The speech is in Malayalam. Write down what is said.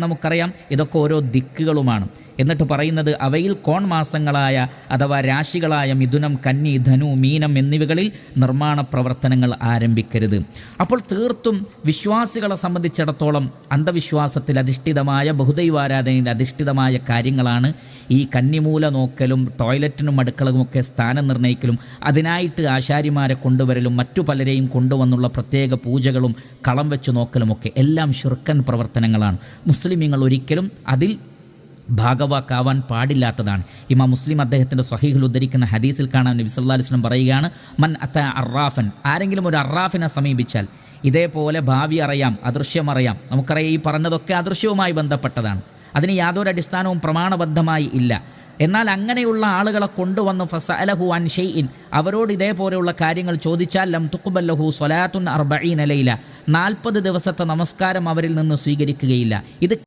നമുക്കറിയാം ഇതൊക്കെ ഓരോ ദിക്കുകളുമാണ്. എന്നിട്ട് പറയുന്നത് അവയിൽ കോൺ മാസങ്ങളായ അഥവാ രാശികളായ മിഥുനം, കന്നി, ധനു, മീനം എന്നിവകളിൽ നിർമ്മാണ പ്രവർത്തനങ്ങൾ ആരംഭിക്കരുത്. അപ്പോൾ തീർത്തും വിശ്വാസികളെ സംബന്ധിച്ചിടത്തോളം അന്ധവിശ്വാസത്തിൽ അധിഷ്ഠിതമായ ബഹുദൈവാരാധനയിൽ അധിഷ്ഠിതമായ കാര്യങ്ങളാണ് ഈ കന്നിമൂല നോക്കലും ടോയ്ലറ്റിനും അടുക്കളയുമൊക്കെ സ്ഥാനം നിർണ്ണയിക്കലും അതിനായിട്ട് ആശാരിമാരെ കൊണ്ടുവരലും മറ്റു പലരെയും കൊണ്ടുവന്നുള്ള പ്രത്യേക പൂജകളും കളം വെച്ച് നോക്കലുമൊക്കെ എല്ലാം ശിർക്കൻ പ്രവർത്തനങ്ങളാണ്. മുസ്ലിമീങ്ങൾ ഒരിക്കലും അതിൽ ഭാഗവാക്കാവാൻ പാടില്ലാത്തതാണ്. ഇമാം മുസ്ലിം അദ്ദേഹത്തിൻ്റെ സ്വഹീഹിൽ ഉദ്ധരിക്കുന്ന ഹദീസിൽ കാണാൻ നബി സല്ലല്ലാഹു അലൈഹി വസല്ലം പറയുകയാണ്, മൻ അത അറാഫൻ, ആരെങ്കിലും ഒരു അറാഫിനെ സമീപിച്ചാൽ, ഇതേപോലെ ഭാവി അറിയാം, അദൃശ്യമറിയാം, നമുക്കറിയാം ഈ പറഞ്ഞതൊക്കെ അദൃശ്യവുമായി ബന്ധപ്പെട്ടതാണ്, അതിന് യാതൊരു അടിസ്ഥാനവും പ്രമാണബദ്ധമായി ഇല്ല. എന്നാൽ അങ്ങനെയുള്ള ആളുകളെ കൊണ്ടുവന്ന് ഫസഅലഹു അൻ ഷൈഇൻ, അവരോട് ഇതേപോലെയുള്ള കാര്യങ്ങൾ ചോദിച്ചാൽ ലം തുഖ്ബൽ ലഹു സ്വലാത്തുൻ 40 ലൈല, 40 ദിവസത്തെ നമസ്കാരം അവരിൽ നിന്ന് സ്വീകരിക്കുകയില്ല. ഇത്